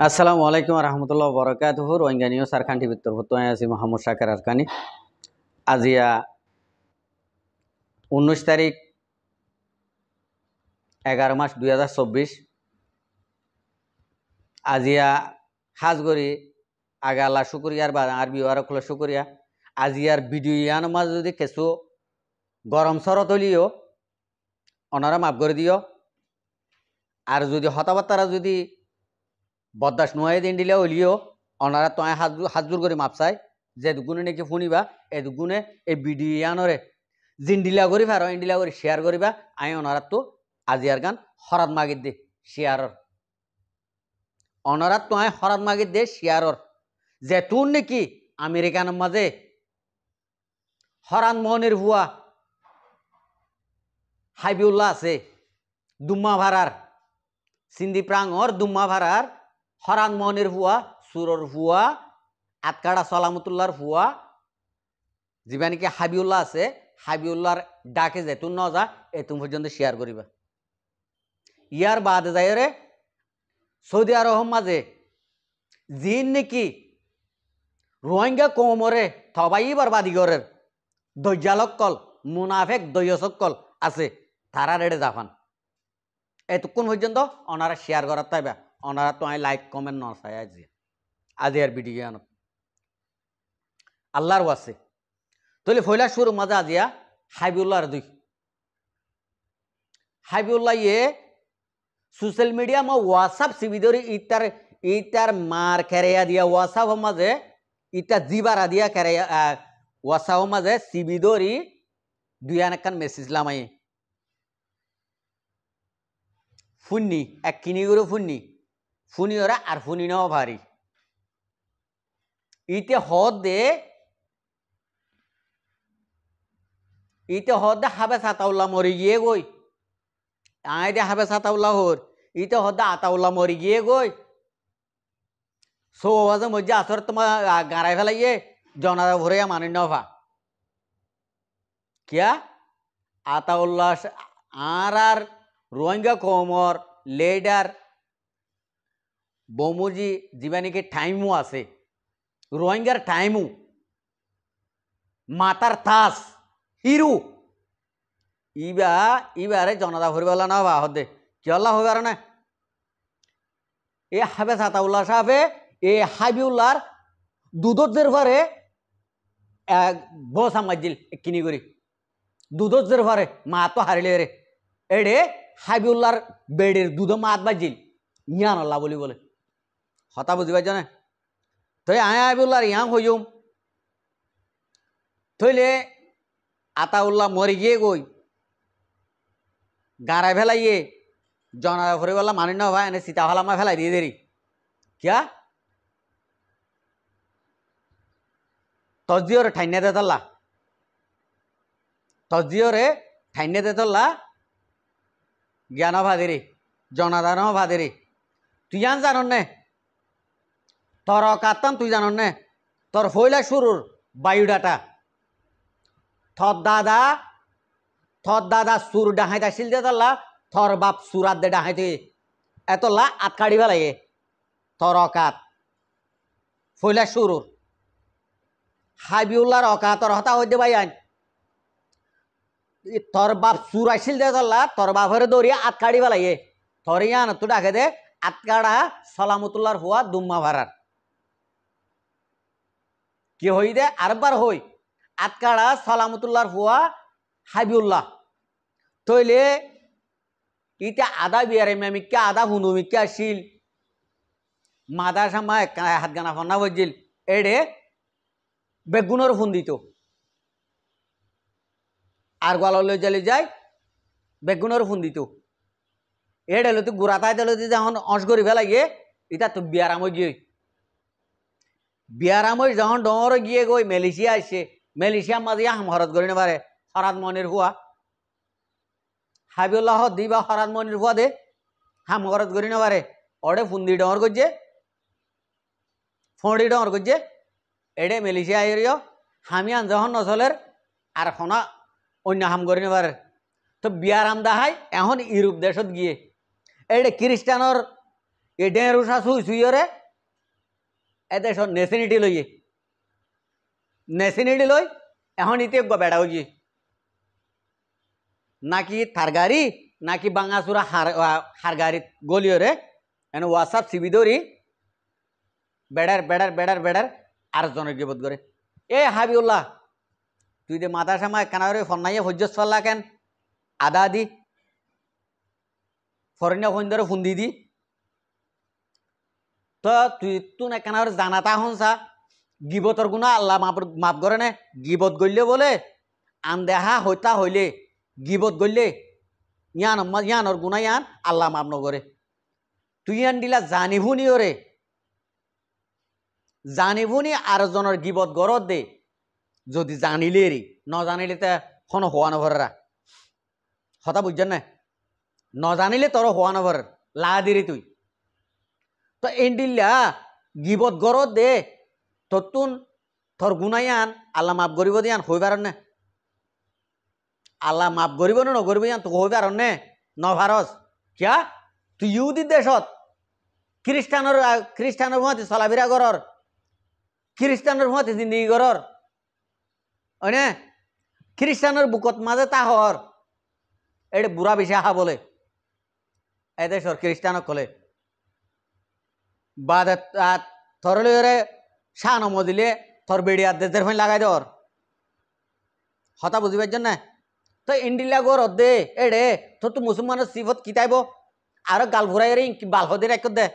আসসালামু আলাইকুম রহমতুল্লাহ বরকাতুহু রোহিঙ্গা নিউজ আরকান টিভির তরফ আছি মোহাম্মদ শাকের আরকানি। আজিয়া 19 তারিখ 11 মাস 2024 আজিয়া হাজগরি আগা আল্লাহ শুক্রিয়ার বা আরবি ওয়ারকল শুক্রিয়া আজিয়ার ভিডিও ইয়ান মাঝ যদি কিছু গরম সরত হলিও ওনারা মাফ করে দিও। আর যদি হতাবার্তারা যদি বদাস নোয়াই দিন দিলে হলিও ওনারা তো হাজুর করে মাপ চাই যে দুগুণে নাকি শুনিবা এই দুগুণে এই ভিডিও ইয়ানরে জিন্ডিলা করি ফার ইন্ডিলা করে শেয়ার করিবা আই ওনারা তো আজিয়ার গান হরাত মাগির দে শেয়ারর ওনারা তো আই হরাত মাগির দে শেয়ারর যে তুন নাকি আমেরিকানের মাঝে হরান মোহনের ভুয়া হাবিউল্লাহ আছে দুম্মা ভাড়ার সিন্ধি প্রাঙর দুম্মা ভাড়ার হরান মোহনের ভুয়া সুরর ভুয়া আতকাড়া সালামতুল্লাহর ভুয়া যেবা নাকি হাবিউল্লাহ আছে হাবিউল্লাহর ডাকে যে তুন নজা এতুম পর্যন্ত শেয়ার করিবা। ইয়ার বাদে যায় রে সৌদি আরব মাঝে জিন নাকি রোহিঙ্গা কোমরে থবাই বরবাদি করের দৈজালক্কল মুনাফেক দৈয়সকল আছে তারা রেডে জাফান এতক্ষণ পর্যন্ত ওনারা শেয়ার করার তাইবা ওনারা তো লাইক কমেন্ট ন চাই আজি আর ভিডিও আনত আল্লাহর আছে তাহলে ফয়লা শুরু মাঝে আজিয়া হাবিউল্লাহর দুই হাবিউল্লাহ ইয়ে সোশ্যাল মিডিয়া মা হোয়াটসঅ্যাপ সিবিদরি ইতার মার খেরেয়া দিয়া হোয়াটসঅ্যাপ মাঝে ইটা জিবারা দিয়া খেরেয়া হোয়াটসঅ্যাপ মাঝে সিবিদরি দুয়ান একখান মেসেজ লামাই ফুন্নি এক কিনি করে ফুনি ওরা আর ফুনি নাও ভারী ইতে হদ দে হাবে সাতাউল্লাহ মরি গিয়ে গই আয় দে হাবে সাতাউল্লাহ হর ইতে হদ্দা আতাউল্লাহ মরি গিয়ে গই সো আজ মজ্জা আসর তোমার গাড়াই ফেলাইয়ে জনারা ভরে মানি নভা কিয়া আতাউল্লাহ আর রোহিঙ্গা কোমর লেডার বমুজি জীবানিকে টাইমও আছে রোহিঙ্গার টাইমও মাতার তাস হিরু ইবারে জনতা ভরিবেলা না বা হদে কি আল্লাহ হবে আর না এ হাবে সাতাউল্লাহ সাহেবে এ হাবিউল্লাহর দুধের ঘরে বস আমাজিল কিনি করি দুধের ঘরে মা তো হারিলে রে এডে হাবিউল্লাহর বেডের দুধ মাত বাজিল ইয়ান আল্লাহ বলি বলে হতা বুঝিবাই জানে তো আয় হাবিউল্লাহর ইয়াং হইম থইলে আতাউল্লাহ মরি গিয়ে গই গাড়াই ফেলাইয়ে জনা ভরে বললাম মানি না ভাই এনে সীতা ফেলামা ফেলাই দিয়ে দেরি কিয়া তজিওরে ঠাইনে দে তল্লা তজিওরে ঠাইনে দে তল্লা জ্ঞান ভাদেরি জনাদান ভাদেরি তুই জানন নে তোর কাতাম তুই জানন নে তোর ফইলা শুরুর বায়োডাটা থর দাদা সুর ডাহাইতে আসিল দে তল্লা থর বাপ সুরাত দে ডাহাইতে এতলা আত কাড়ি ফেলাইয়ে তোর অকাত ফইলা শুরুর হাবিউল্লাহর অকাতর হতা হইতে ভাই আইন তোর বাপ সুর আসিল দে তল্লা তোর বাপরে দৌড়িয়ে আত কাড়ি ফেলাইয়ে তোর ইয়ান তো ডাকে দে আতকাড়া সালামতুল্লাহর হুয়া দুম্মা ভাড়ার কি হই দে আরবার হই আতকাড়া সালামতুল্লাহর হুয়া হাবিউল্লাহ তইলে ইটা আদা বিয়ারে মেমিকা আদা হুনুমিকা আসিল মাদা সামা হাত গানা ফন্না বজিল এডে বেগুনের ফোন দিত আর গোয়ালে জ্বালি যায় বেগুনের ফোন দিত এডে তো গুড়াতাই দিল যখন অঁশ করি ফেলাইয়ে এটা তো বিয়ারাম গিয়ে বিয়ারামই যখন ডর গিয়ে গই মালয়েশিয়া আসছে মালয়েশিয়া মাঝে হাম হরত করি নেবারে হরাত মনির হুয়া হাবিউল্লাহ দিবা হরাত মনির হুয়া দে হাম হরত করি নেবারে ওডে ফোন দি ডর করছে ফোন দি ডর করছে এডে মালয়েশিয়া এরিয় হামিয়ান যখন নচলের আর হনা অন্য হাম করি নেবারে তো বিয়ারাম দাহাই এখন ইউরোপ দেশত গিয়ে এডে খ্রিস্টানর এ ডেরুসা সুইরে এদের সব নেসিনিটি লইয়ে নেসিনিটি লই এখন ইতে বেড়া হইয়ে নাকি থার গাড়ি নাকি বাঙাচুরা হার গাড়ি গলিয়রে এনে হোয়াটসঅ্যাপ সিবি ধরি বেড়ার বেড়ার বেড়ার বেড়ার আর জনের গিবত করে এ হাবিউল্লাহ তুই দে মাথা সামায় কানারে ফন্নাইয়ে হজ্জস ফাল্লা কেন আদা দি ফরেন ফোন ধরে ফোন দি তো তুই তো না কানারে জানাতা হনসা গিবতর গুণা আল্লাহ মাপ করে নে গিবত গইলে বলে আনদেহা হইতা হইলে গিবত গইলে ইয়ানর গুণা ইয়ান আল্লাহ মাপ নগরে তুই ইয়ান দিলা জানিবুনি ওরে জানিবুনি আর জনের গিবত গরত দে যদি জানিলে রে ন জানিলে তে কোনো হওয়া নভরা হতা বুঝছেন না ন জানিলে তোর হওয়া নভর লা দিরি তুই তো এন্ডিল্লা গিবত গরত দে ততুন তোর গুনাইয়ান আল্লাহ মাফ করিব দিয়ান হইবার না আল্লাহ মাফ করিব না নকরিব ইয়ান তো হইবার নে নভারস কিয়া তুই ইহুদি দেশত খ্রিস্টানের মতে চলাফেরা করর খ্রিস্টানের মতে জিন্দগি করর হয়নে খ্রিস্টানের বুকত মাঝে তাহর এটা বুড়া বেশি আহা বলে এ দেশর খ্রিস্টানক কলে বাদ থরলে শাহ নম দিলে থর বেড়িয়ার দেশের ফাইন লাগাই দর হতা বুঝিবার জন্য তো ইন্ডিলা গর দে এড়ে তো মুসলমানের সিফত কিতাইব আর গাল ভরাই বাল হদে এক দে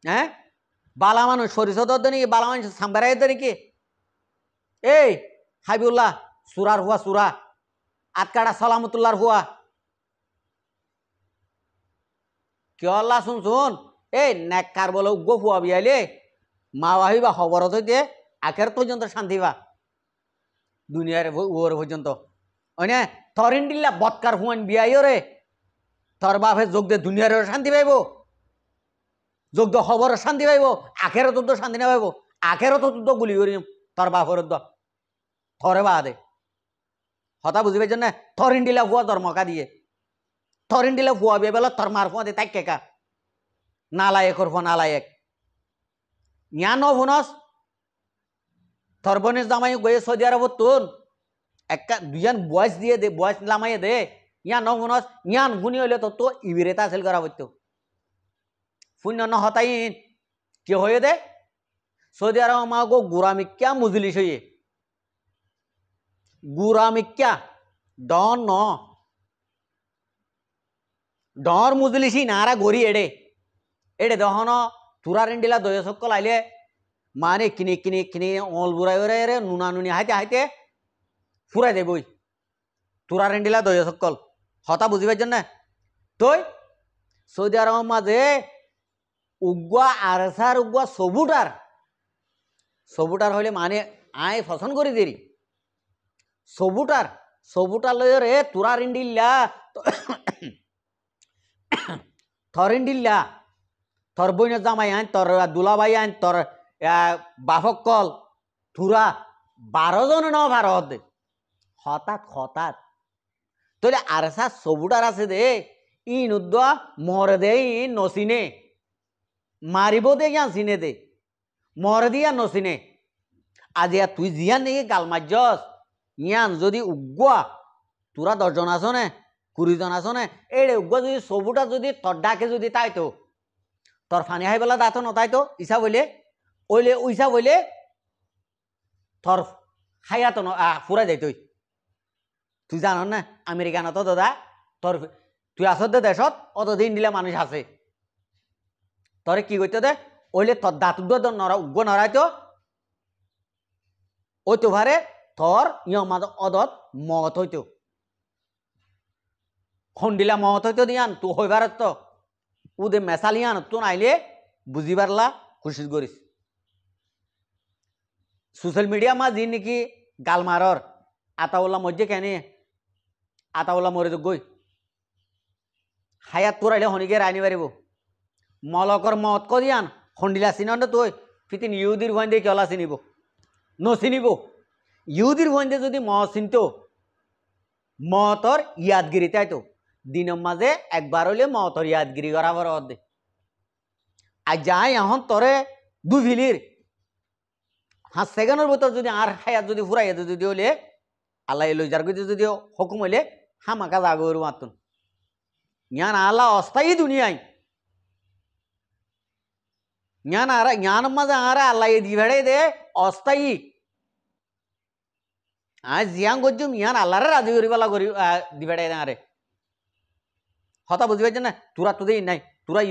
হ্যাঁ বালা মানুষ সরিষদ নাকি বালা মানুষ সাম্বারাই নাকি এই হাবিউল্লাহ সুরার হুয়া সুরা আতকাড়া সালামতুল্লাহর হুয়া কি আল্লাহ শুন শুন এই নেককার বলে উগ্র হুয়া বিয়াইলে মা বাহিবা খবরত হইতে আখের পর্যন্ত শান্তি বা দুনিয়ার ওর পর্যন্ত ওনে তরিন দিল্লা বৎকার হুয়ান বিয়াইও রে তোর বাপে যোগ দে দুনিয়ার শান্তি পাইব যোগ দে খবর শান্তি পাইব আখের তো শান্তি না পাইব আখের তো গুলি করি তোর বাপর থরে বা দে হতা বুঝি পাইছ না থরিন দিলা হুয়া তোর মকা দিয়ে থরিন দিলা হুয়া বিয়ে বেলা তোর মার ফুয়া দে তাই কেকা নালায়েকর ফোন নালায়েক ইয়া ন ফোনস তোর বোনের জামাই গয়ে সৌদি আরব তুন একটা দুজন বয়স দিয়ে দে বয়স লামাইয়ে দে ইয়া ন ফোনস ইয়ান ফুনি হইলে তো ইবিরেতা আসেল করা হইতো শূন্য ন হতাইন কি হয়ে দে সৌদি আরব আমাকে গুরামিক্যা মুজলিস হইয়ে গুরামিক্যা ডন ন ডর মুজলিসি নারা গড়ি এড়ে এড়ে দহন তুরা রেন্ডিলা দয় সকল আইলে মানে কিনে কিনে কিনে অল বুড়াই রে নুনা নুনি হাইতে হাইতে ফুরাই দে বই তুরা রেন্ডিলা দয় সকল হতা বুঝিবার জন্য তই সৌদি আরব মাঝে উগুয়া আরসার উগুয়া সবুটার হইলে মানে আয় ফসন করি দেরি সবুটার লয় রে তুরা রেন্ডিল্লা থরিন্ডিল্লা তোর বইনের জামাই আন তোর দুলাভাই আন তোর বাফক কল থুরা 12 জন ন ভারত হঠাৎ তাহলে আরসা সবুটার আছে দে ইন উদ্দা মরে দে ইন নসিনে মারিব দে ইয়ান সিনে দে মরে দিয়া নসিনে আজ তুই জিয়ান নাকি গাল মারজস ইয়ান যদি উগুয়া তোরা 10 জন আছো নে 20 জন আছো নে এড়ে উগুয়া যদি সবুটা যদি তোর ডাকে যদি তাইতো তোর ফানি হাই বেলা দাঁত নতাইতো ইসা বলে ওইলে উইসা বলে তোর খাইয়া তো ফুরা যাই তুই জান না আমেরিকান তো দাদা তোর তুই আসত দে দেশত অতদিন দিলে মানুষ আছে তোরে কি করতে দে ওইলে তোর দাঁত নরা উগ্র নড়াইতো ওই তো ভারে তোর মাদ অদত মত হইতো খন্ডিলা মত হইতো দিয়ান তু হইবার তো উদে মেসালিয়ান তো নাইলে বুঝিবারলা খুশি করিস সোশ্যাল মিডিয়া মা যি নাকি গালমারর আতাউল্লাহ মধ্যে কেন আতাউল্লাহ মরে তো গই হায়াত তোরাইলে হনিকে রানি পারিব মলকর মত কদিয়ান খন্ডিলা চিনন্দ তুই ফিতিন ইহুদির ভয়েন্দে কেলা চিনিব নচিনিব ইহুদির ভয়েন্দে যদি ম চিনত মতর ইয়াদগিরি তাইতো দিনের মাঝে একবার হইলে মতর ইয়াদগিরি করা বড় দে আর যাই এখন তরে দুই ভিলির 5 সেকেন্ডের ভিতর যদি আর হায়াত যদি ফুরাই যদি হলে আল্লাহ লই যার যদি হুকুম হইলে হামাকা জাগর মাতুন জ্ঞান আল্লাহ অস্থায়ী দুনিয়ায় জ্ঞান মাঝে আর আল্লাহ দিবেড়ে দে অস্থায়ী আজ জিয়াং গজ্জুম ইয়ান আল্লাহরে রাজি করি পালা করি দিবেড়ে আরে হতা বুঝি পাইছেন না তোরা তোদের নাই তোরা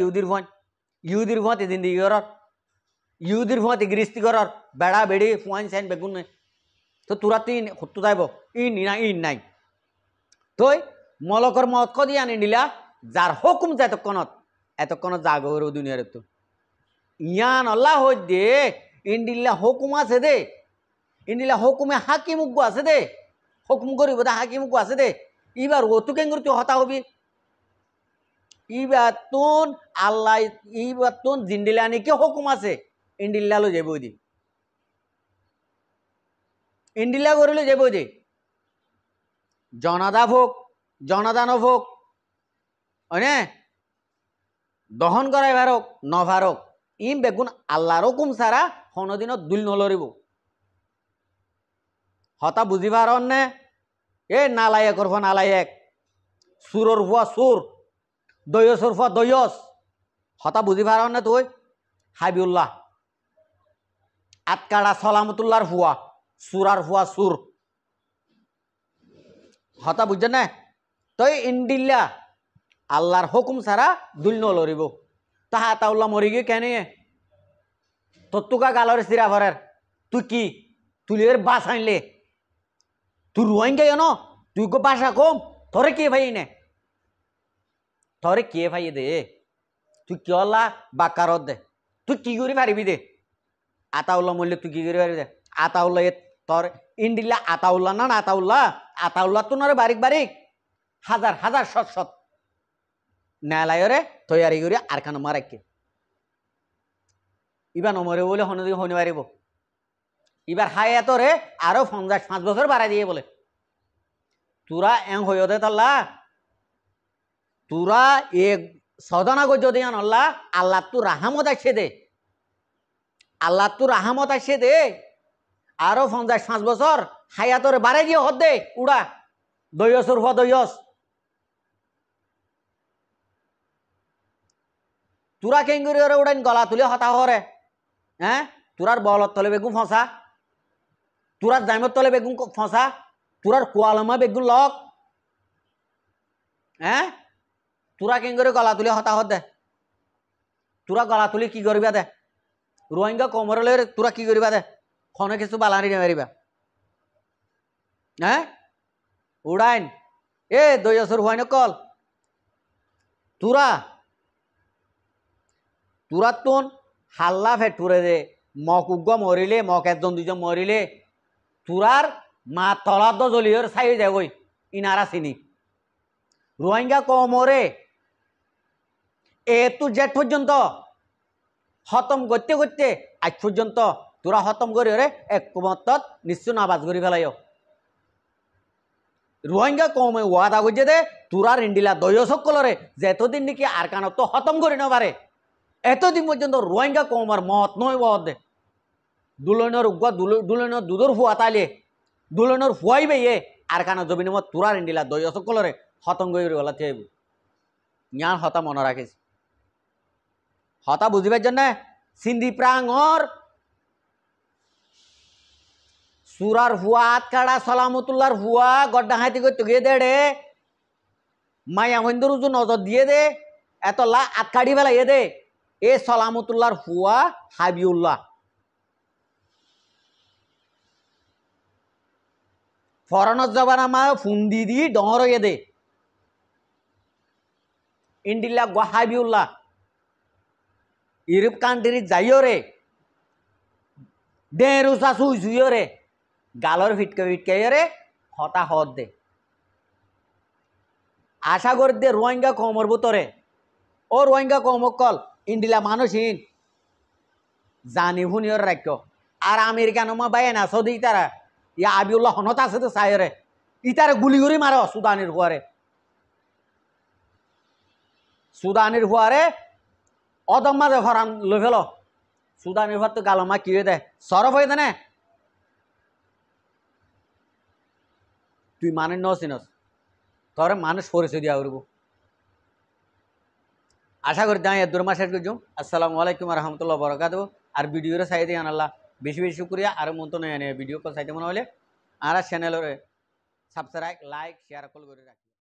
ইহুদির ভুঁয়াতে জিন্দিগি করার ইহুদির ভুঁয়াতে গৃহস্থি করার বেড়া বেড়ি ফুয়াইন সাইন বেগুন নাই তো তোরা তুই হত্তু যাইব ইন নাই তই মলকর মত দিয়ে আনি নিলা যার হুকুম যায় এতক্ষণত জাগর দুনিয়ার তো ইয়ান আল্লাহ হই দে ইন্ডিল্লা হুকুম আছে দে ইন্ডিল্লা হুকুমে হাকিম উগ্গ আছে দে হুকুম করিব দে হাকিম উগ্গ আছে দে এবার ও তুই কেন তুই হতা হবি ইবার তুন আল্লাহ ইবার তুন জিন্ডিলা নাকি হুকুম আছে ইন্ডিল্লা লো যাবো দি ইন্ডিল্লা করিলে যাবো দি জনাদা ভোগ জনাদান ভোগ হয়নে দহন করাই ভারক নভারক ইম বেগুন আল্লাহর হুকুম ছাড়া কোনোদিনও দুল নলরিব হতা বুঝি পারন নে এ নালায়েক করব নালায়েক সুরর ভুয়া সুর দয়সর ভুয়া দয়স হতা বুঝি পারন না তুই হাবিউল্লাহ আতকাড়া সালামতুল্লাহর ভুয়া সুরার ভুয়া সুর হতা বুঝছেন না তই ইন্ডিল্লা আল্লাহর হুকুম ছাড়া দুল নলরিব তাহা তাউল্লাহ মরি গিয়ে কেন তোকা গালর সিরা ভরের তুই কি তুলের বাস আনলে তুই রুয়াইন গে ন তুই গো বাসা কম তোরে কে ভাই নে তোরে কে ভাই দে তুই কিয়লা বাকারত দে তুই কি করি পারিবি দে আতাউল্লাহ মরলে তুই কি করি পারিবি দে আতাউল্লাহ তোর ইন্ডিল্লা আতাউল্লাহ না আতাউল্লাহ তো নরে বারিক বারিক হাজার হাজার শত শত ন্যায়ালয়রে তৈয়ারি করি আর কান মারাইকে ইবার নমরে বলে হনদিকে হনি পারিব এবার হায়াতরে আরো 5 বছর বাড়াই দিয়ে বলে তোরা এং হইয় দে তাল্লা তোরা এক সদনা গো যদি আল্লাহ আল্লাহ তু রাহামত আসে দে আল্লাহ তু রাহামত আসে দে আরো 5 বছর হায়াতরে বাড়াই দিয়ে হদ দে উড়া দয়সর হওয়া দয়স তোরা কেঙ্গুরি উড়াইন গলা তুলে হতা হরে হ্যাঁ তোরার বলত তলে বেগুন ফসা তোরার জাইমত তলে বেগুন ফসা তোরার কোয়ালমা বেগুন লক হ্যাঁ তোরা কেন করে গলা তুলে হতাহত দে তোরা গলা তুলি কি করিবা দে রোহিঙ্গা কমরলে তোরা কি করিবা দে খনে কিছু বালানি নেমারিবা হ্যাঁ উড়াইন এ দয়সর হুয়াইন কল তোরা তুন হাল্লা ফেটুরে দে মক উগ্গ মরিলে মক একজন দুজন মরিলে তুরার মা তলাদ জলিয়র চাই যাবই ইনারা চিনি রোহিঙ্গা কমরে এ টু জেড পর্যন্ত খতম করতে করতে আজ পর্যন্ত তোরা খতম করি রে একমত নিশ্চয় নাবাজ করি ফেলাই রোহিঙ্গা কমে ওয়াদা করছে দে তোরা ইন্ডিলা দয়সকলরে যে এতদিন নাকি আর কানত খতম করি না পারে এতদিন পর্যন্ত রোহিঙ্গা কমার মত নয় বদ দে দুলনের উগ্গা দুলনের দুধর ফুয়া তাইলে দুলনের ফুয়াই বেয়ে আর কানা জমিন মত তোরার ইন্ডিলা দয়সকলরে খতম করে গলা থাইব জ্ঞান হতা মনে রাখিস হতা বুঝিবার জন্য সিন্ধি প্রাঙর সুরার ফুয়া আতকাড়া সালামতুল্লাহর ফুয়া গড্ডা হাতি করতে গিয়ে দেড়ে মায়া মহিন্দুর উজু নজর দিয়ে দে এত লা আতকাড়ি বেলা এ দে এ সালামতুল্লাহর ফুয়া হাবিউল্লাহ ফরানত জবানা মা ফুন্দি দি ডর এ দে ইন্ডিল্লা গো হাবিউল্লাহ ইউরোপ কান্ট্রি যাইও রে ডেরুসা সুই সুইও রে গালর ফিটকে রে হতা হত দে আশা করি দে রোহিঙ্গা কমর বুতরে ও রোহিঙ্গা কমকল ইন্ডিলা মানুষহীন জানি ভুনিয়র রাখ্য আর আমেরিকান মা বাই না সৌদি তারা ইয়া আবিউল্লাহ হনত আছে তো সাইরে ইতারে গুলি গুলি মারো সুদানির হুয়ারে অদম মাঝে হরান লই ফেল সুদানি ভাত তো গালো মা কি হয়ে দেয় সরফ হয়ে দেনে তুই মানে নসিনস তোর মানুষ পরিচয় দিয়া উঠবো আশা করি দাঁড়িয়ে দূর মাসের করছুম আসসালামু আলাইকুম রহমতুল্লাহ বরকাত আর ভিডিওরে চাই দিয়ে আনাল্লাহ বেশি বেশি শুক্রিয়া আর মতো নয় ভিডিও চাইতে মনে হলে আর চ্যানেলের সাবস্ক্রাইব লাইক শেয়ার কল করে রাখি